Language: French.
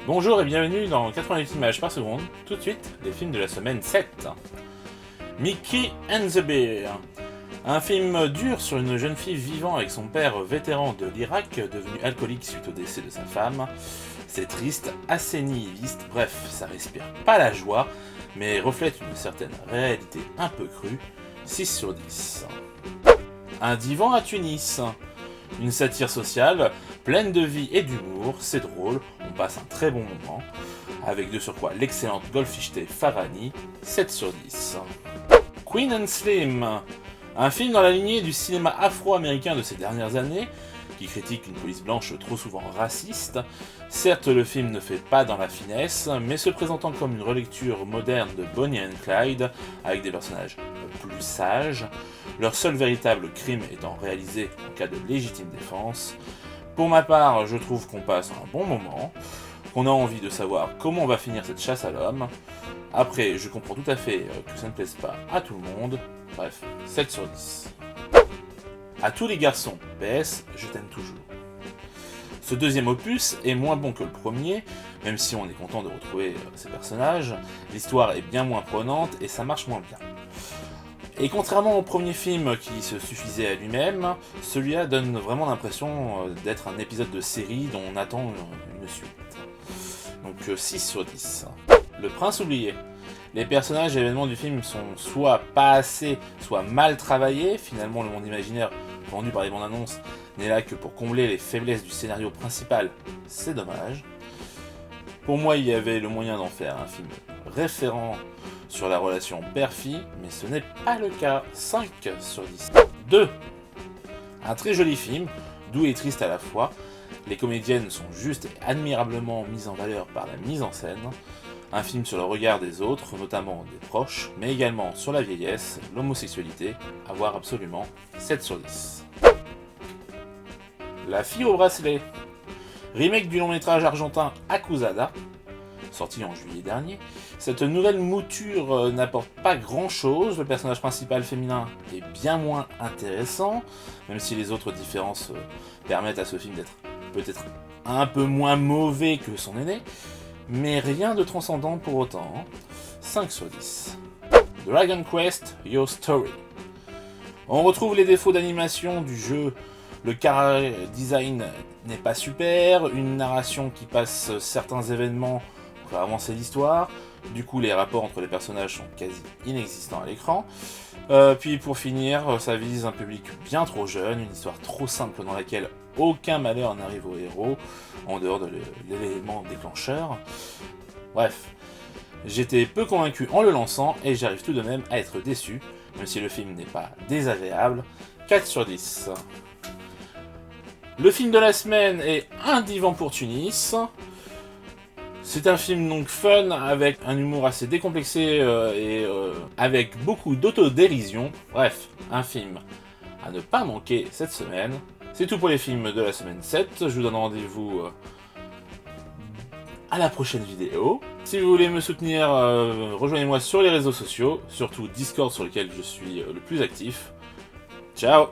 Bonjour et bienvenue dans 88 images par seconde. Tout de suite, les films de la semaine 7. Mickey and the Bear. Un film dur sur une jeune fille vivant avec son père vétéran de l'Irak, devenu alcoolique suite au décès de sa femme. C'est triste, assez nihiliste, bref, ça respire pas la joie, mais reflète une certaine réalité un peu crue. 6 sur 10. Un divan à Tunis. Une satire sociale, pleine de vie et d'humour, c'est drôle, on passe un très bon moment, avec de surcroît l'excellente golfichtée Farhani, 7 sur 10. Queen and Slim, un film dans la lignée du cinéma afro-américain de ces dernières années, qui critique une police blanche trop souvent raciste. Certes, le film ne fait pas dans la finesse, mais se présentant comme une relecture moderne de Bonnie and Clyde, avec des personnages plus sages, leur seul véritable crime étant réalisé en cas de légitime défense. Pour ma part, je trouve qu'on passe un bon moment, qu'on a envie de savoir comment va finir cette chasse à l'homme. Après, je comprends tout à fait que ça ne plaise pas à tout le monde. Bref, 7 sur 10. À tous les garçons, PS, je t'aime toujours. Ce deuxième opus est moins bon que le premier, même si on est content de retrouver ces personnages. L'histoire est bien moins prenante et ça marche moins bien. Et contrairement au premier film qui se suffisait à lui-même, celui-là donne vraiment l'impression d'être un épisode de série dont on attend une suite. Donc 6 sur 10. Le Prince oublié. Les personnages et événements du film sont soit pas assez, soit mal travaillés. Finalement, le monde imaginaire vendu par les bandes annonces n'est là que pour combler les faiblesses du scénario principal. C'est dommage. Pour moi, il y avait le moyen d'en faire un film référent sur la relation père-fille, mais ce n'est pas le cas. 5 sur 10. 2. Un très joli film, doux et triste à la fois. Les comédiennes sont justes et admirablement mises en valeur par la mise en scène. Un film sur le regard des autres, notamment des proches, mais également sur la vieillesse, l'homosexualité, à voir absolument. 7 sur 10. La fille au bracelet. Remake du long métrage argentin Acusada, sorti en juillet dernier. Cette nouvelle mouture n'apporte pas grand chose, le personnage principal féminin est bien moins intéressant, même si les autres différences permettent à ce film d'être peut-être un peu moins mauvais que son aîné, mais rien de transcendant pour autant. 5 sur 10. Dragon Quest Your Story. On retrouve les défauts d'animation du jeu, le chara design n'est pas super, une narration qui passe certains événements pour faire avancer l'histoire, du coup les rapports entre les personnages sont quasi inexistants à l'écran. Puis pour finir, ça vise un public bien trop jeune, une histoire trop simple dans laquelle aucun malheur n'arrive au héros, en dehors de l'élément déclencheur. Bref, j'étais peu convaincu en le lançant, et j'arrive tout de même à être déçu, même si le film n'est pas désagréable. 4 sur 10. Le film de la semaine est Un divan pour Tunis. C'est un film donc fun, avec un humour assez décomplexé et avec beaucoup d'autodérision. Bref, un film à ne pas manquer cette semaine. C'est tout pour les films de la semaine 7. Je vous donne rendez-vous à la prochaine vidéo. Si vous voulez me soutenir, rejoignez-moi sur les réseaux sociaux, surtout Discord sur lequel je suis le plus actif. Ciao!